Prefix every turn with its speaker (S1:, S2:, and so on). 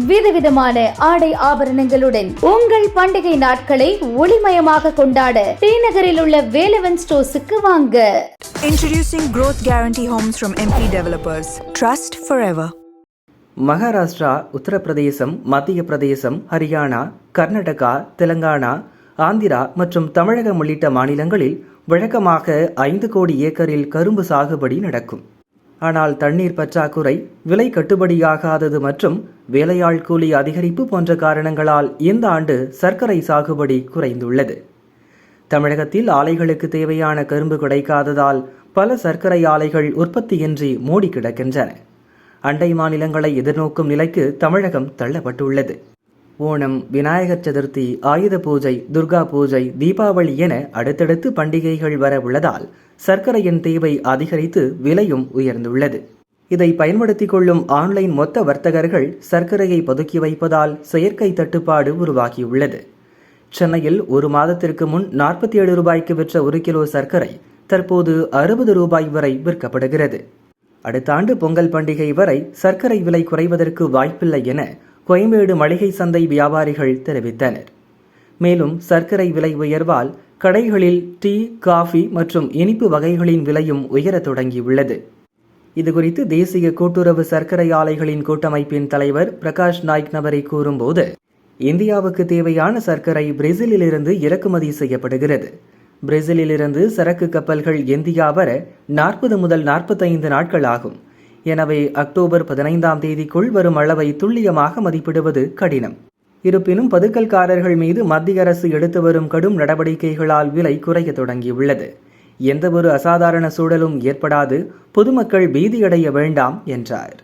S1: விதவிதமான ஆடை ஆபரணங்களுடன் உங்கள் பண்டிகை நாட்களை ஒளிமயமாக கொண்டாட ஸ்ரீநகரில் உள்ள வேலவன் ஸ்டோர்ஸுக்கு வாங்க.
S2: Introducing Growth Guarantee Homes from MP Developers. Trust forever.
S3: Maharashtra, Uttar Pradesh, மத்திய பிரதேசம், ஹரியானா, கர்நாடகா, தெலங்கானா, ஆந்திரா மற்றும் தமிழகம் உள்ளிட்ட மாநிலங்களில் வழக்கமாக 5 கோடி ஏக்கரில் கரும்பு சாகுபடி நடக்கும். ஆனால் தண்ணீர் பற்றாக்குறை, விலை கட்டுப்படியாகாதது மற்றும் வேலையாள் கூலி அதிகரிப்பு போன்ற காரணங்களால் இந்த ஆண்டு சர்க்கரை சாகுபடி குறைந்துள்ளது. தமிழகத்தில் ஆலைகளுக்கு தேவையான கரும்பு கிடைக்காததால் பல சர்க்கரை ஆலைகள் உற்பத்தியின்றி மூடி கிடக்கின்றன. அண்டை மாநிலங்களை எதிர்நோக்கும் நிலைக்கு தமிழகம் தள்ளப்பட்டுள்ளது. ஓணம், விநாயகர் சதுர்த்தி, ஆயுத பூஜை, துர்கா பூஜை, தீபாவளி என அடுத்தடுத்து பண்டிகைகள் வர உள்ளதால் சர்க்கரையின் தேவை அதிகரித்து விலையும் உயர்ந்துள்ளது. இதை பயன்படுத்திக் கொள்ளும் ஆன்லைன் மொத்த வர்த்தகர்கள் சர்க்கரையை பதுக்கி வைப்பதால் செயற்கை தட்டுப்பாடு உருவாகியுள்ளது. சென்னையில் ஒரு மாதத்திற்கு முன் 47 ரூபாய்க்கு விற்ற 1 கிலோ சர்க்கரை தற்போது 60 ரூபாய் வரை விற்கப்படுகிறது. அடுத்த ஆண்டு பொங்கல் பண்டிகை வரை சர்க்கரை விலை குறைவதற்கு வாய்ப்பில்லை என கோயம்பேடு மளிகை சந்தை வியாபாரிகள் தெரிவித்தனர். மேலும் சர்க்கரை விலை உயர்வால் கடைகளில் டீ, காஃபி மற்றும் இனிப்பு வகைகளின் விலையும் உயரத் தொடங்கியுள்ளது. இதுகுறித்து தேசிய கூட்டுறவு சர்க்கரை ஆலைகளின் கூட்டமைப்பின் தலைவர் பிரகாஷ் நாய்க் நபரை கூறும்போது, இந்தியாவுக்கு தேவையான சர்க்கரை பிரேசிலிலிருந்து இறக்குமதி செய்யப்படுகிறது. பிரேசிலிலிருந்து சரக்கு கப்பல்கள் இந்தியா வர 40 முதல் 45 நாட்கள் ஆகும். எனவே அக்டோபர் 15ஆம் தேதிக்குள் வரும் அளவை துல்லியமாக மதிப்பிடுவது கடினம். இருப்பினும் பதுக்கல்காரர்கள் மீது மத்திய அரசு எடுத்து வரும் கடும் நடவடிக்கைகளால் விலை குறைய தொடங்கியுள்ளது. எந்தவொரு அசாதாரண சூழலும் ஏற்படாது, பொதுமக்கள் பீதியடைய வேண்டாம் என்றார்.